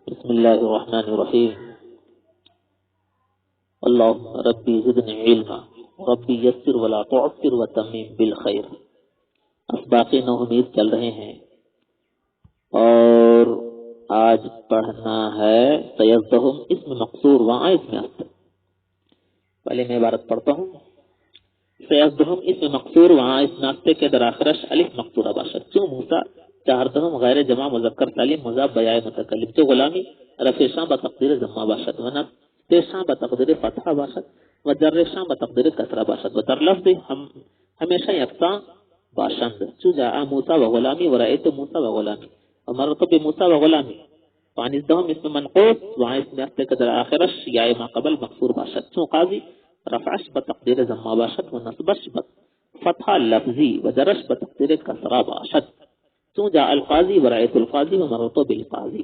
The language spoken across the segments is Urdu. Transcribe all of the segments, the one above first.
بسم الله الرحمن الرحيم. اللهم ربي زدني علما ربی یسر ولا تعسر وتمم بالخیر. اسباق نو امید چل رہے ہیں اور آج پڑھنا ہے سیزدہم اسم مقصور وہاں اسم اصل. پہلے میں عبارت پڑھتا ہوں. سیزدہم اسم مقصور وہاں اسم اصل کے دراخرش الف مقصورہ باشد چون موسیٰ چہارتہم غیر جمع مذکر سالم مضاف بیائے متکلم چو غلامی رفع شام بتقدیر ضمہ باشد ونب شام بتقدیر فتحہ باشد و جر شام بتقدیر کسرہ باشد و در لفظ ہم ہمیشہ یکساں باشند چو جاء موسیٰ و غلامی و رأیت موسیٰ و غلامی و مرتب موسیٰ و غلامی. پانزدہم اسم منقوص وہاں اسم اصل کے در آخرش یا ما قبل مقصور باشد چون قاضی رفعش بتقدیر ضمہ باشد و نصبش فتحہ لفظی و جرش بتقدیر کسرہ باشد چون جاء القاضی و رأیت القاضی و مرتب بالقاضی.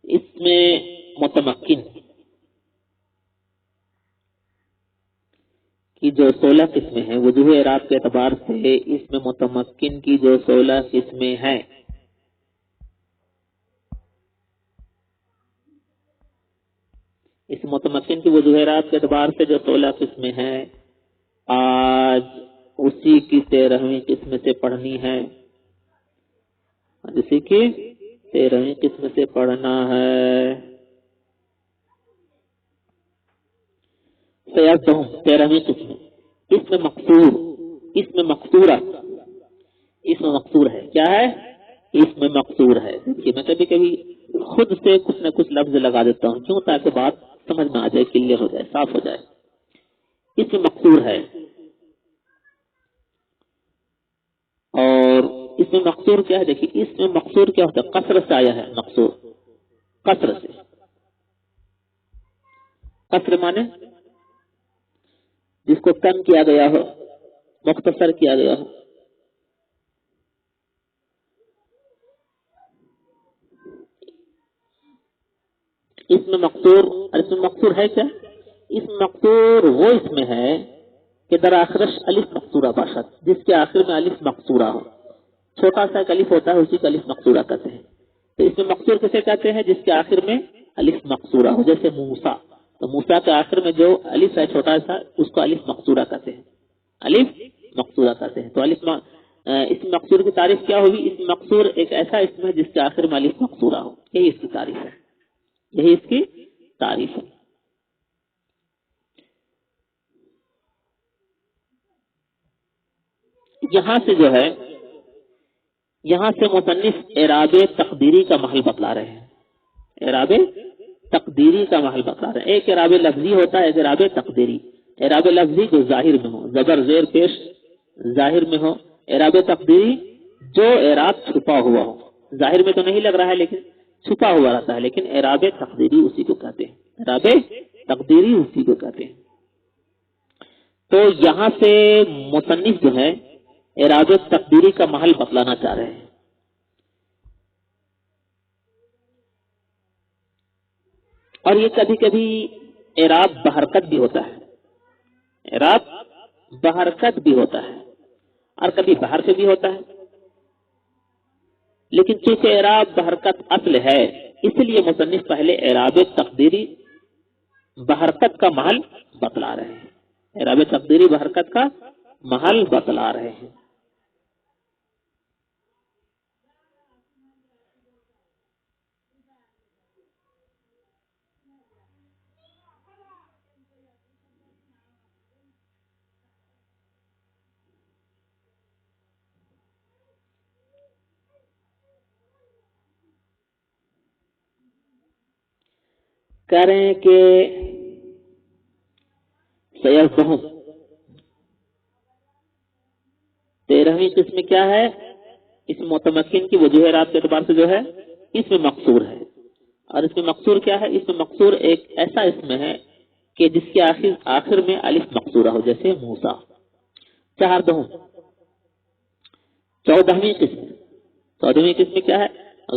اس میں متمکن کی جو 16 قسمیں ہیں وجوہ اعراب کے اعتبار سے اس میں متمکن کی جو 16 قسمیں ہیں اس متمکن کی وجوہ اعراب کے اعتبار سے جو 16 قسمیں ہیں آج اسی کی 13ویں قسم سے پڑھنی ہے. اسی کی 13ویں قسم سے پڑھنا ہے. سیزدہم 13ویں قسم اسم مقصور اسم مقصورہ اسم مقصور ہے. کیا ہے؟ اسم مقصور ہے. دیکھیے میں کبھی کبھی خود سے کچھ نہ کچھ لفظ لگا دیتا ہوں کیوں تاکہ بات سمجھ میں آ جائے کلیئر ہو جائے صاف ہو جائے. اسم مقصور ہے اور اس میں مقصور کیا ہے؟ دیکھیے اس میں مقصور کیا ہوتا ہے؟ قصر سے آیا ہے مقصور. قصر سے قصر مانے جس کو کم کیا گیا ہو مختصر کیا گیا ہو. اس میں مقصور اور اس میں مقصور ہے کیا؟ اس مقصور وہ اس میں ہے کہ در آخرش الف مقصورہ باشد جس کے آخر میں الف مقصورہ ہو. چھوٹا سا ایک الف ہوتا ہے اسی کا الف مقصورہ کہتے ہیں. تو اس میں مقصور کسے کہتے ہیں؟ جس کے آخر میں الف مقصورہ ہو. جیسے موسیٰ تو موسیٰ کے آخر میں جو الف ہے چھوٹا سا اس کو الف مقصورہ کہتے ہیں. الف مقصورہ کہتے ہیں. تو الف اس مقصور کی تعریف کیا ہوگی؟ اس مقصور ایک ایسا اسم ہے جس کے آخر میں الف مقصورہ ہو. یہی اس کی تعریف ہے. یہی اس کی تعریف ہے. یہاں سے جو ہے یہاں سے مصنف اعراب تقدیری کا محل بتلا رہے ہیں. اعراب تقدیری کا محل بتلا رہے ہیں. ایک اعراب لفظی ہوتا ہے ایک اعراب تقدیری. اعراب لفظی جو ظاہر میں ہو زبر زیر پیش ظاہر میں ہو. اعراب تقدیری جو اعراب چھپا ہوا ہو ظاہر میں تو نہیں لگ رہا ہے لیکن چھپا ہوا رہتا ہے لیکن اعراب تقدیری اسی کو کہتے ہیں. اعراب تقدیری اسی کو کہتے ہیں. تو یہاں سے مصنف جو ہے اعراب تقدیری کا محل بتلانا چاہ رہے ہیں. اور یہ کبھی کبھی اعراب بحرکت بھی ہوتا ہے. اعراب بحرکت بھی ہوتا ہے اور کبھی باہر سے بھی ہوتا ہے. لیکن چونکہ اعراب بحرکت اصل ہے اس لیے مصنف پہلے اعراب تقدیری بحرکت کا محل بتلا رہے ہیں. اعراب تقدیری بحرکت کا محل بتلا رہے ہیں. کہہ رہے ہیں کہ سیزدہم 13ویں قسم کیا ہے؟ اس متمکن کی وجوہ اعراب کے اعتبار سے جو ہے اس میں مقصور ہے. اور اس میں مقصور کیا ہے؟ اس میں مقصور ایک ایسا اسم ہے کہ جس کے آخر میں الف مقصورہ ہو. جیسے موسیٰ. 14ویں قسم 14ویں قسم کیا ہے؟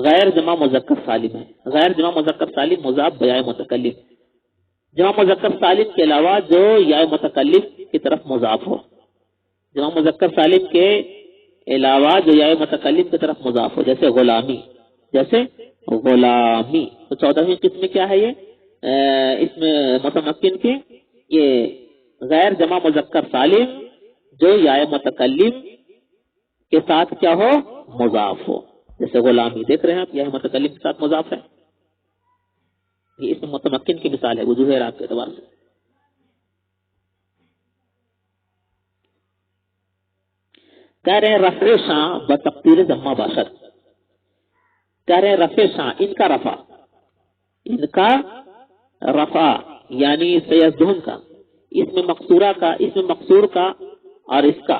غیر جمع مذکر سالم ہے. غیر جمع مذکر سالم مضاف بیائے متکلم. جمع مذکر سالم کے علاوہ جو یا متکلم کی طرف مضاف ہو. جمع مذکر سالم کے علاوہ جو یا متکلم کی طرف مضاف ہو، جیسے غلامی، جیسے غلامی. تو 14ویں قسم کیا ہے یہ اس میں متمکن کی؟ یہ غیر جمع مذکر سالم جو یا متکلم کے ساتھ کیا ہو؟ مضاف ہو. جیسے غلامی دیکھ رہے ہیں آپ، یا متکلم کے ساتھ مضاف ہے. یہ اس میں متمکن کی مثال ہے وجوہ اعراب کے اعتبار سے. کہہ رہے ہیں رفع شاں بتقدیر ضمہ باشد. کہہ رہے ہیں رفع شاں، ان کا رفع، ان کا رفع یعنی سیزدہم کا، اس میں مقصورہ کا، اس میں مقصور کا، اور اس کا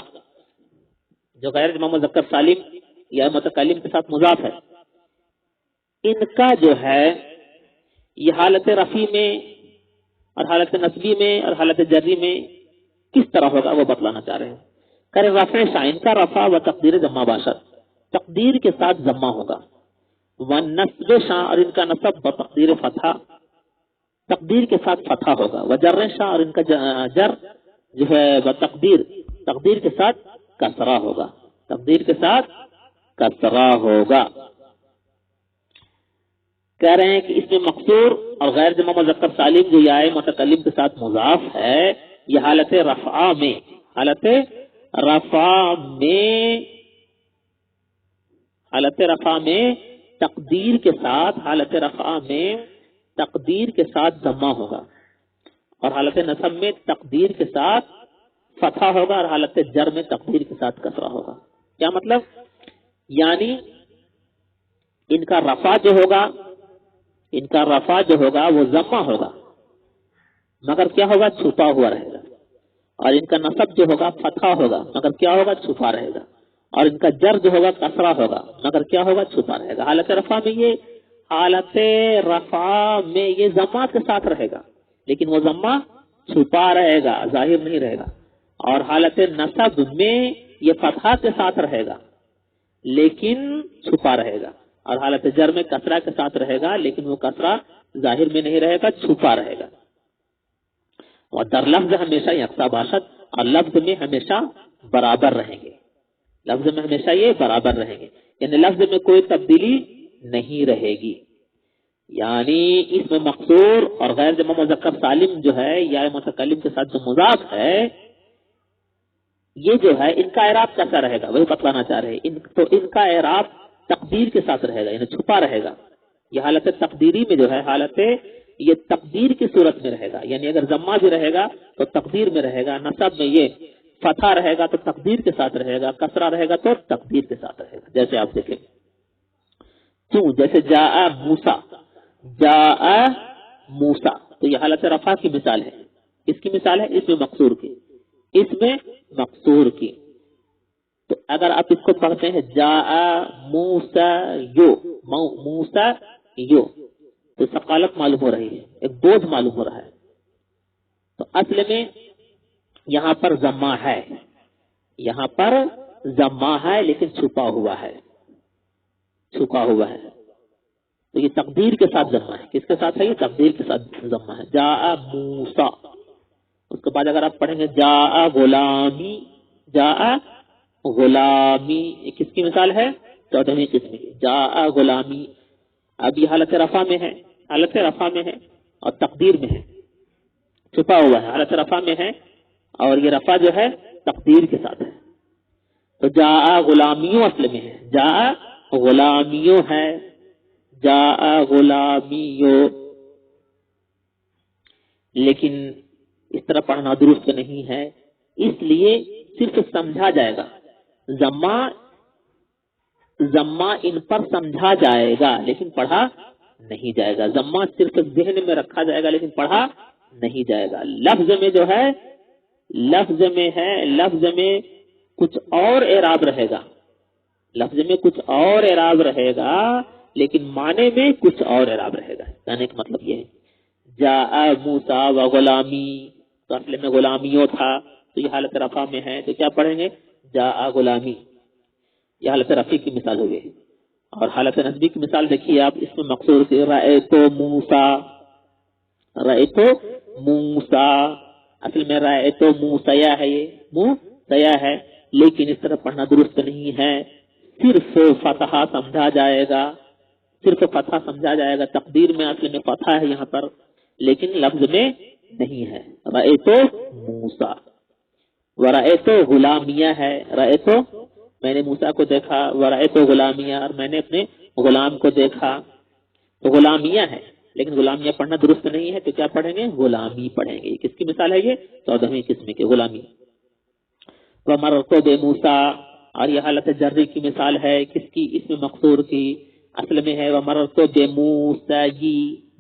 جو غیر جمع مذکر سالم یا متکلم کے ساتھ مضاف ہے، ان کا جو ہے یہ حالت رفع میں اور حالت نصبی میں اور حالت جری میں کس طرح ہوگا وہ بتلانا چاہ رہے ہیں. کرے رفع شاں، ان کا رفع و تقدیر ضمہ باشد، تقدیر کے ساتھ ضمہ ہوگا. ونصب شاں، اور ان کا نصب و تقدیر فتحہ، تقدیر کے ساتھ فتحہ ہوگا. وجر شاں، اور ان کا جر جو ہے تقدیر، تقدیر کے ساتھ کسرہ ہوگا، تقدیر کے ساتھ کسرہ ہوگا. کہہ رہے ہیں کہ اس میں مقصور اور غیر جمع مذکر سالم جو یا متکلم کے ساتھ مضاف ہے، یہ حالت رفع میں، حالت رفع میں، حالت رفع میں تقدیر کے ساتھ، حالت رفع میں تقدیر کے ساتھ ضمہ ہوگا، اور حالت نصب میں تقدیر کے ساتھ فتحہ ہوگا، اور حالت جر میں تقدیر کے ساتھ کسرہ ہوگا. کیا مطلب؟ یعنی ان کا رفع جو ہوگا، ان کا رفع جو ہوگا وہ ضمہ ہوگا، مگر کیا ہوگا؟ چھپا ہوا رہے گا. اور ان کا نصب جو ہوگا فتحہ ہوگا، مگر کیا ہوگا؟ چھپا رہے گا. اور ان کا جر جو ہوگا کسرہ ہوگا، مگر کیا ہوگا؟ چھپا رہے گا. حالت رفع میں یہ، حالت رفع میں یہ ضمہ کے ساتھ رہے گا، لیکن وہ ضمہ چھپا رہے گا، ظاہر نہیں رہے گا. اور حالت نصب میں یہ فتحہ کے ساتھ رہے گا لیکن چھپا رہے گا. اور حالت جر میں کسرہ کے ساتھ رہے گا لیکن وہ کسرہ ظاہر میں نہیں رہے گا، چھپا رہے گا. اور در لفظ ہمیشہ یکساں باشد، اور لفظ میں ہمیشہ برابر رہیں گے، لفظ میں ہمیشہ یہ برابر رہیں گے، یعنی لفظ میں کوئی تبدیلی نہیں رہے گی. یعنی اس میں مقصور اور غیر جمع مذکر سالم جو ہے یا متکلم کے ساتھ جو مضاف ہے، یہ جو ہے ان کا اعراب کیسا رہے گا وہی بتلانا چاہ رہے ہیں. تو ان کا اعراب تقدیر کے ساتھ رہے گا، یعنی چھپا رہے گا. یہ حالت تقدیری میں جو ہے، حالت یہ تقدیر کی صورت میں رہے گا، یعنی اگر ضمہ بھی رہے گا تو تقدیر میں رہے گا، نصب میں یہ فتحہ رہے گا تو تقدیر کے ساتھ رہے گا، کسرہ رہے گا تو تقدیر کے ساتھ رہے گا. جیسے آپ دیکھیں تو جیسے جاء موسیٰ، جاء موسیٰ، تو یہ حالت رفع کی مثال ہے. اس کی مثال ہے اس میں مقصور کی، اس میں مقصور کی. تو اگر آپ اس کو پڑھتے ہیں جاء موسیٰ یو، موسیٰ یو، تو ثقالت معلوم ہو رہی ہے، ایک بوجھ معلوم ہو رہا ہے. تو اصل میں یہاں پر ضمہ ہے، یہاں پر ضمہ ہے لیکن چھپا ہوا ہے، چھپا ہوا ہے. تو یہ تقدیر کے ساتھ ضمہ ہے. کس کے ساتھ ہے؟ یہ تقدیر کے ساتھ ضمہ ہے. جاء موسیٰ. اس کے بعد اگر آپ پڑھیں گے جاء غلامی، جاء غلامی، یہ کس کی مثال ہے؟ 14ویں قسم کی. جاء غلامی، اب یہ حالت رفع میں ہے، حالت رفع میں ہے اور تقدیر میں ہے، چھپا ہوا ہے، حالت رفع میں ہے اور یہ رفع جو ہے تقدیر کے ساتھ ہے. تو جاء غلامیوں اصل میں ہے، جاء غلامیوں ہے، جاء غلامیوں، لیکن اس طرح پڑھنا درست نہیں ہے، اس لیے صرف سمجھا جائے گا. ضمہ ان پر سمجھا جائے گا لیکن پڑھا نہیں جائے گا. ضمہ صرف ذہن میں رکھا جائے گا لیکن پڑھا نہیں جائے گا. لفظ میں جو ہے، لفظ میں ہے، لفظ میں کچھ اور اعراب رہے گا، لفظ میں کچھ اور اعراب رہے گا لیکن معنی میں کچھ اور اعراب رہے گا. کہنے کا مطلب یہ ہے جاء موسیٰ و غلامی، تو اصل میں غلامیوں تھا، تو یہ حالت رفع میں ہے، تو کیا پڑھیں گے؟ جاء غلامی. یہ حالت رفع کی مثال ہوئی. اور حالت نصبی کی مثال دیکھیے آپ، اس میں مقصور سے رأیت موسیٰ، رأیت موسیٰ، اصل میں رأیت موسیٰ ہے، یہ موسیٰ ہے لیکن اس طرح پڑھنا درست نہیں ہے. صرف فتح سمجھا جائے گا, صرف فتح سمجھا جائے گا. تقدیر میں اصل میں فتح ہے یہاں پر, لیکن لفظ میں نہیں ہے. رأیتو موسیٰ, ورأیتو غلامیہ ہے. رأیتو میں نے موسیٰ کو دیکھا, ورأیتو غلامیہ اور میں نے اپنے غلام کو دیکھا. تو غلامیہ ہے, لیکن غلامیہ پڑھنا درست نہیں ہے, تو کیا پڑھیں گے؟ غلامی پڑھیں گے. کس کی مثال ہے یہ؟ 14ویں قسم کی غلامی. ومررت بموسیٰ, اور یہ حالت جری کی مثال ہے کس کی؟ اسم مقصور کی. اصل میں ہے ومررت بموسیٰ,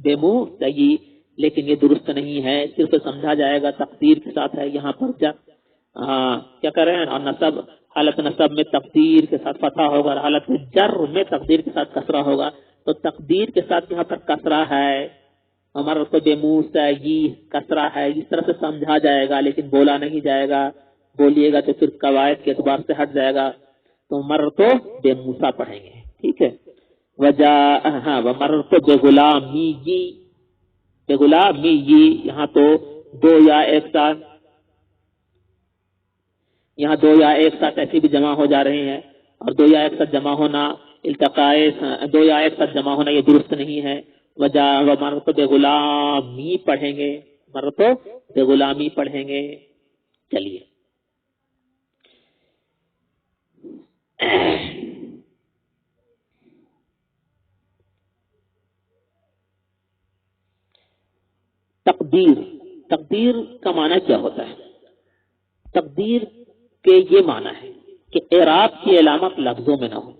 بموسیٰ, لیکن یہ درست نہیں ہے, صرف سمجھا جائے گا تقدیر کے ساتھ ہے. یہاں پر کیا کریں؟ اور نصب, حالت نصب میں تقدیر کے ساتھ فتح ہوگا, اور حالت جر میں تقدیر کے ساتھ کسرہ ہوگا. تو تقدیر کے ساتھ یہاں پر کسرہ ہے, ومررت بموسیٰ کسرہ ہے. اس طرح سے سمجھا جائے گا, لیکن بولا نہیں جائے گا. بولیے گا تو پھر قواعد کے اعتبار سے ہٹ جائے گا. تو مررت بموسیٰ پڑھیں گے, ٹھیک ہے. ومررت بغلامی, بغلامی, یہاں تو دو یا ایک ساتھ, یہاں دو یا ایک ساتھ ایسی بھی جمع ہو جا رہے ہیں, اور دو یا ایک ساتھ جمع ہونا التقائے, دو یا ایک ساتھ جمع ہونا یہ درست نہیں ہے. ومررت بغلامی پڑھیں گے, مررت بغلامی پڑھیں گے. چلیے تقدیر, تقدیر کا معنی کیا ہوتا ہے؟ تقدیر کے یہ معنی ہے کہ اعراب کی علامت لفظوں میں نہ ہو.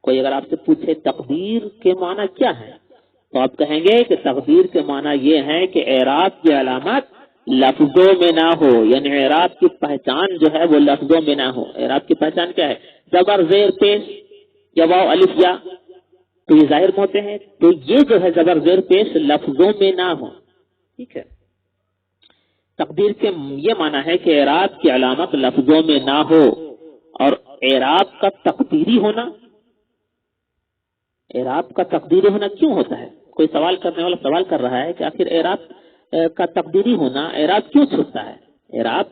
کوئی اگر آپ سے پوچھے تقدیر کے معنی کیا ہے, تو آپ کہیں گے کہ تقدیر کے معنی یہ ہے کہ اعراب کی علامت لفظوں میں نہ ہو, یعنی اعراب کی پہچان جو ہے وہ لفظوں میں نہ ہو. اعراب کی پہچان کیا ہے؟ زبر زیر پیش یا واو الف یا, تو یہ ظاہر ہوتے ہیں, تو یہ جو ہے زبر زیر پیش لفظوں میں نہ ہو, ٹھیک ہے. تقدیر کے یہ معنی ہے کہ اعراب کی علامت لفظوں میں نہ ہو, اور اعراب کا تقدیری ہونا, اعراب کا تقدیری ہونا کیوں ہوتا ہے؟ کوئی سوال کرنے والا سوال کر رہا ہے کہ آخر اعراب کا تقدیری ہونا, اعراب کیوں چھوٹتا ہے؟ اعراب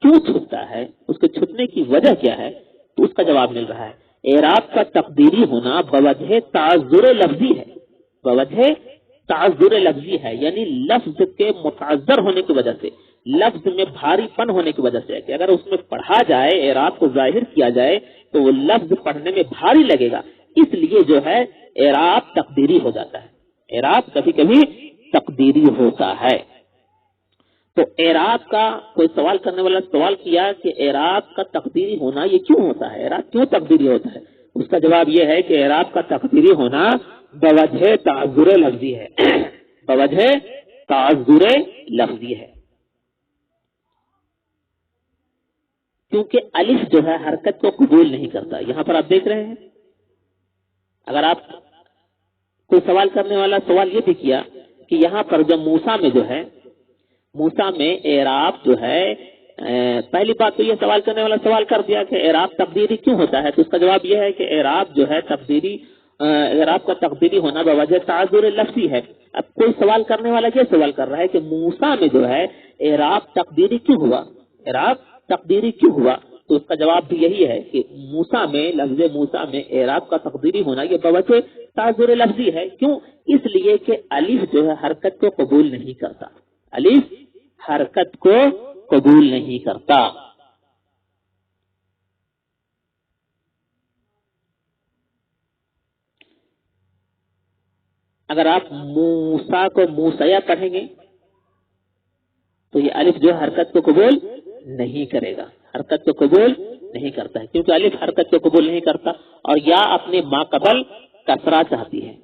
کیوں چھوٹتا ہے, اس کے چھوٹنے کی وجہ کیا ہے؟ تو اس کا جواب مل رہا ہے. اعراب کا تقدیری ہونا بوجہ تعذر لفظی ہے, بوجہ تعذر لفظی ہے, یعنی لفظ کے متعذر ہونے کی وجہ سے, لفظ میں بھاری پن ہونے کی وجہ سے, کہ اگر اس میں پڑھا جائے, اعراب کو ظاہر کیا جائے تو وہ لفظ پڑھنے میں بھاری لگے گا, اس لیے جو ہے اعراب تقدیری ہو جاتا ہے. اعراب کبھی کبھی تقدیری ہوتا ہے. تو اعراب کا کوئی سوال کرنے والا سوال کیا کہ اعراب کا تقدیری ہونا یہ کیوں ہوتا ہے, اعراب کیوں تقدیری ہوتا ہے؟ اس کا جواب یہ ہے کہ اعراب کا تقدیری ہونا بوجہ تعذر لفظی ہے, بوجہ تعذر لفظی ہے. کیونکہ الف جو ہے حرکت کو قبول نہیں کرتا. یہاں پر آپ دیکھ رہے ہیں, اگر آپ کوئی سوال کرنے والا سوال یہ بھی کیا کہ یہاں پر جو موسیٰ میں جو ہے, موسیٰ میں اعراب جو ہے, پہلی بات تو یہ سوال کرنے والا سوال کر دیا کہ اعراب تقدیری کیوں ہوتا ہے, تو اس کا جواب یہ ہے کہ اعراب جو ہے تقدیری, اعراب کا تقدیری ہونا بوجہ تعذر لفظی ہے. اب کوئی سوال کرنے والا یہ سوال کر رہا ہے کہ موسیٰ میں جو ہے اعراب تقدیری کیوں ہوا, اعراب تقدیری کیوں ہوا؟ تو اس کا جواب بھی یہی ہے کہ موسیٰ میں, لفظ موسیٰ میں اعراب کا تقدیری ہونا یہ بوجہ تعذر لفظی ہے. کیوں؟ اس لیے کہ الف جو ہے حرکت کو قبول نہیں کرتا, الف حرکت کو قبول نہیں کرتا. اگر آپ موسیٰ کو موسیٰ پڑھیں گے تو یہ الف جو حرکت کو قبول نہیں کرے گا, حرکت کو قبول نہیں کرتا ہے, کیونکہ الف حرکت کو قبول نہیں کرتا, اور یا اپنے ما قبل کسرہ چاہتی ہے.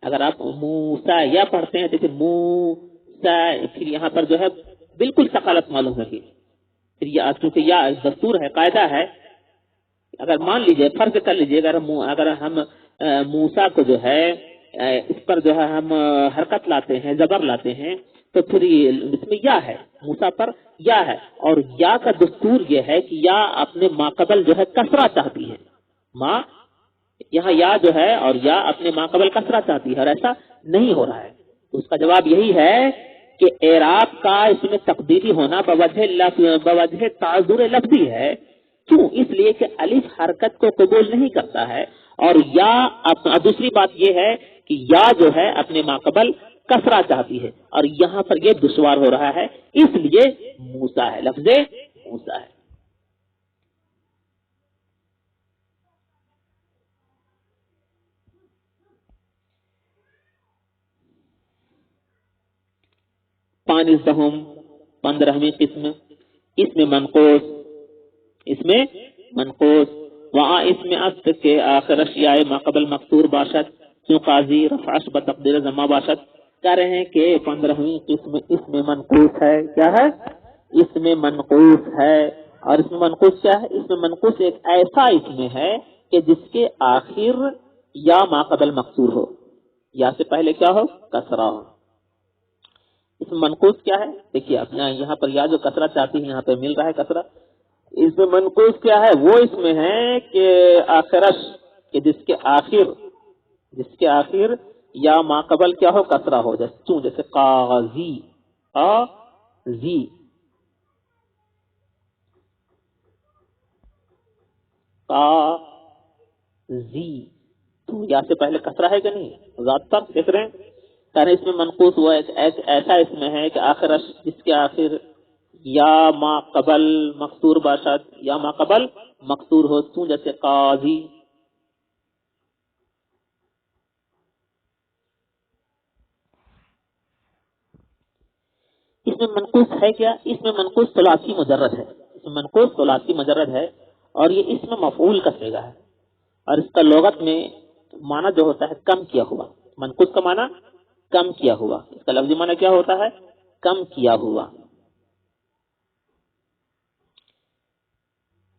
اگر آپ موسیٰ یا پڑھتے ہیں جیسے موسیٰ, پھر یہاں پر جو ہے بالکل ثقالت معلوم ہوگی. پھر یہ چونکہ یا دستور ہے, قاعدہ ہے, اگر مان لیجئے فرض کر لیجئے اگر ہم موسیٰ کو جو ہے اس پر جو ہے ہم حرکت لاتے ہیں, زبر لاتے ہیں, تو پھر اس میں یا ہے, موسیٰ پر یا ہے, اور یا کا دستور یہ ہے کہ یا اپنے ما قبل جو ہے کسرہ چاہتی ہے. ماں یہاں یا جو ہے اور یا اپنے ما قبل کسرہ چاہتی ہے, اور ایسا نہیں ہو رہا ہے. تو اس کا جواب یہی ہے کہ اعراب کا اس میں تقدیری ہونا بوجہ تعذر لفظی ہے. کیوں؟ اس لیے کہ الف حرکت کو قبول نہیں کرتا ہے، اور یا دوسری بات یہ ہے کہ یا جو ہے اپنے ماقبل کسرہ چاہتی ہے، اور یہاں پر یہ دشوار ہو رہا ہے، اس لیے موسیٰ ہے، لفظ موسیٰ ہے. پانزدہم 15ویں قسم اس میں منقوص وہاں اس میں اصل کے آخر اشیاء ماقبل مقصور باشد کیوں قاضی رفعش بتقدیر زمہ باشد. کہہ رہے ہیں کہ 15ویں قسم اس میں منقوص ہے. کیا ہے؟ اس میں منقوص ہے. اور اس میں منقوص کیا ہے؟ اس میں منقوص ایک ایسا اس میں ہے کہ جس کے آخر یا ماقبل مقصور ہو، یا سے پہلے کیا ہو؟ کسرہ ہو. اس میں منقوص کیا ہے؟ دیکھیے آپ یہاں پر یا جو کسرہ چاہتی ہے یہاں پہ مل رہا ہے کسرہ. اس میں منقوص کیا ہے؟ وہ اس میں ہے کہ آخرش کہ جس کے آخر یا ماقبل کیا ہو؟ کسرہ ہو. جیسے قاضی قاضی، قاضی تو یا سے پہلے کسرہ ہے کہ نہیں؟ ذات پر دیکھ رہے ہیں. اس میں منقوص ہوا ایک ایسا اس میں ہے کہ آخرش جس کے آخر یا ما قبل مقصور باشد یا ما قبل مقصور ہو. تو جیسے قاضی. اس میں منقوص ہے کیا؟ اس میں منقوص ثلاثی مجرد ہے. اس میں منقوص ثلاثی مجرد ہے، اور یہ اس میں مفعول کا صیغہ ہے، اور اس کا لغت میں معنی جو ہوتا ہے کم کیا ہوا. منقوص کا معنی کم کیا ہوا. اس کا لفظی معنی کیا ہوتا ہے؟ کم کیا ہوا.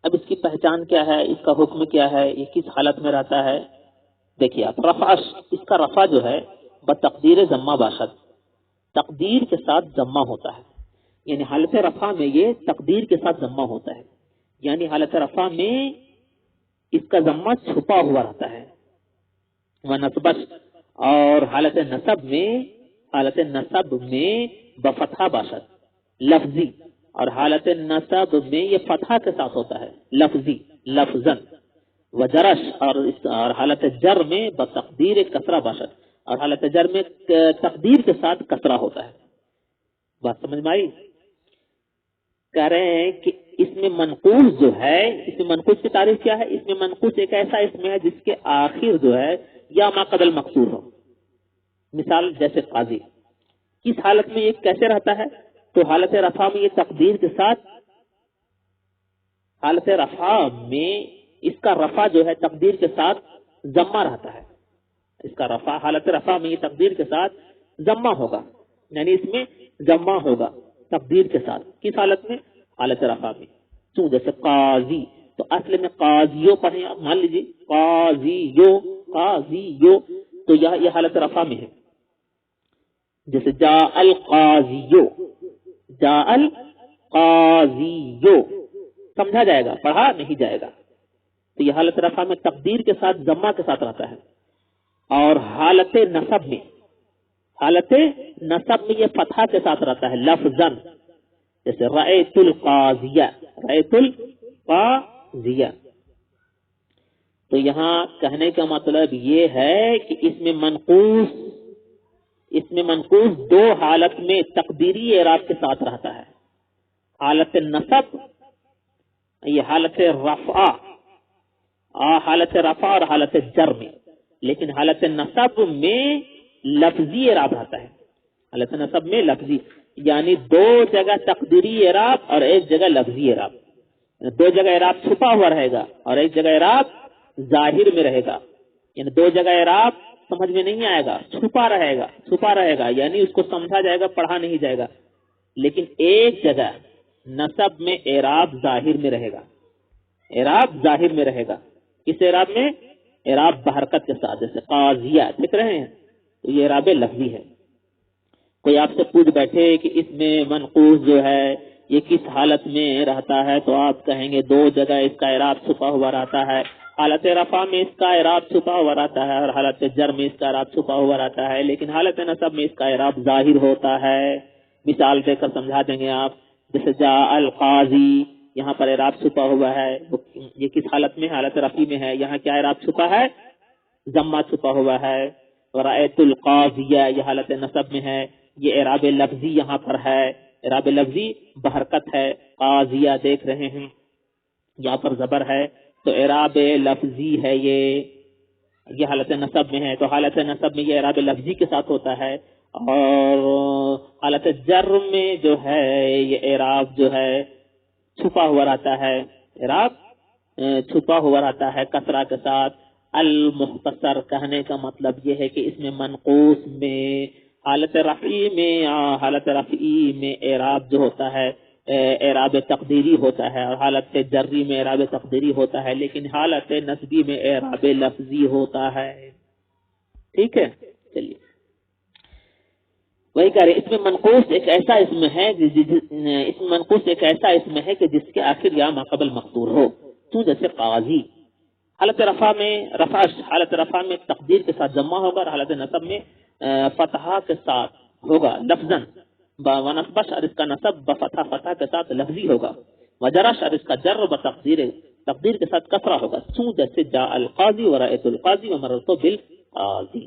اب اس کی پہچان کیا ہے؟ اس کا حکم کیا ہے؟ یہ کس حالت میں رہتا ہے؟ دیکھیے آپ، رفعش اس کا رفع جو ہے بتقدیر ضمہ باشد، تقدیر کے ساتھ ضمہ ہوتا ہے. یعنی حالت رفع میں یہ تقدیر کے ساتھ ضمہ ہوتا ہے. یعنی حالت رفع میں اس کا ضمہ چھپا ہوا رہتا ہے. ونصبش، اور حالت نصب میں بفتحہ باشد لفظی، اور حالت نصب میں یہ فتحہ کے ساتھ ہوتا ہے لفظی لفظن. وجرش، اور حالت جر میں بتقدیر کسرہ باشد، اور حالت جر میں تقدیر کے ساتھ کسرہ ہوتا ہے. بات سمجھ میں آئی؟ کہہ رہے ہیں کہ اس میں منقوص جو ہے، اس میں منقوص کی تعریف کیا ہے؟ اس میں منقوص ایک ایسا اس میں ہے جس کے آخر جو ہے یا ما قبل مقصور ہو. مثال جیسے قاضی، کس حالت میں یہ کیسے رہتا ہے؟ تو حالت رفع میں یہ تقدیر کے ساتھ، حالت رفع میں اس کا رفع جو ہے تقدیر کے ساتھ ضمہ رہتا ہے. اس کا رفع حالت رفع میں یہ تقدیر کے ساتھ ضمہ ہوگا، یعنی اس میں ضمہ ہوگا تقدیر کے ساتھ. کس حالت میں؟ حالت رفع میں. تو جیسے قاضی، تو اصل میں قاضیو پڑھیں آپ، مان لیجیے قاضیو، تو یہ حالت رفع میں ہے. جیسے جاء القاضیو، سمجھا جائے گا، پڑھا نہیں جائے گا. تو یہ حالت رفع میں تقدیر کے ساتھ ضمہ کے ساتھ رہتا ہے. اور حالت نصب میں یہ فتحہ کے ساتھ رہتا ہے لفظاً. جیسے رأیت القاضیہ. تو یہاں کہنے کا مطلب یہ ہے کہ اس میں منقوص دو حالت میں تقدیری اعراب کے ساتھ رہتا ہے. حالت نصب، یہ حالت رفع اور حالت جر میں. لیکن حالت نصب میں لفظی اعراب رہتا ہے. حالت نصب میں لفظی، یعنی دو جگہ تقدیری اعراب اور ایک جگہ لفظی اعراب. دو جگہ اعراب چھپا ہوا رہے گا اور ایک جگہ اعراب ظاہر میں رہے گا. یعنی دو جگہ اعراب سمجھ میں نہیں آئے گا، چھپا رہے گا، یعنی اس کو سمجھا جائے گا، پڑھا نہیں جائے گا. لیکن ایک جگہ نصب میں اعراب ظاہر میں رہے گا. کس اعراب میں؟ اعراب بحرکت کے ساتھ. جیسے قاضیہ دیکھ رہے ہیں، تو یہ اعراب لفظی ہے. کوئی آپ سے پوچھ بیٹھے کہ اس میں منقوص جو ہے یہ کس حالت میں رہتا ہے، تو آپ کہیں گے دو جگہ اس کا اعراب چھپا ہوا رہتا ہے. حالت رفع میں اس کا اعراب چھپا ہوا رہتا ہے اور حالت جر میں اس کا اعراب چھپا ہوا رہتا ہے. لیکن حالت نصب میں اس کا اعراب ظاہر ہوتا ہے. مثال دے کر سمجھا دیں گے آپ. جیسے جاء القاضی، یہاں پر اعراب چھپا ہوا ہے. یہ کس حالت میں؟ حالت رفع میں ہے. یہاں کیا اعراب چھپا ہے؟ ضمہ چھپا ہوا ہے. رأیت القاضیہ، یہ حالت نصب میں ہے. یہ اعراب لفظی یہاں پر ہے. اعراب لفظی بحرکت ہے. قاضیہ دیکھ رہے ہیں، یہاں پر زبر ہے تو اعراب لفظی ہے. یہ حالت نصب میں ہے، تو حالت نصب میں یہ اعراب لفظی کے ساتھ ہوتا ہے. اور حالت جر میں جو ہے یہ اعراب جو ہے چھپا ہوا رہتا ہے. اعراب چھپا ہوا رہتا ہے کسرہ کے ساتھ. المختصر کہنے کا مطلب یہ ہے کہ اس میں منقوص میں حالت رفعی میں اعراب جو ہوتا ہے اعراب تقدیری ہوتا ہے، اور حالت جری میں اعراب تقدیری ہوتا ہے، لیکن حالت نصبی میں اعراب لفظی ہوتا ہے. ٹھیک ہے، چلیے وہی کہہ رہے. اس میں منقوص ایک ایسا اسم ہے اس میں منقوص ایک ایسا اسم ہے کہ جس کے آخر یا ماقبل مقصور ہو. تو جیسے قاضی حالت رفع میں تقدیر کے ساتھ ضمہ ہوگا، اور حالت نصب میں فتحہ کے ساتھ ہوگا لفظاً. ونصب شرط کا نصب فتح کے ساتھ لفظی ہوگا. وجرا شرط کا جر تقدیر کے ساتھ کسرہ ہوگا. تو جیسے جاء القاضی ورأیت القاضی ومررت بالقاضی.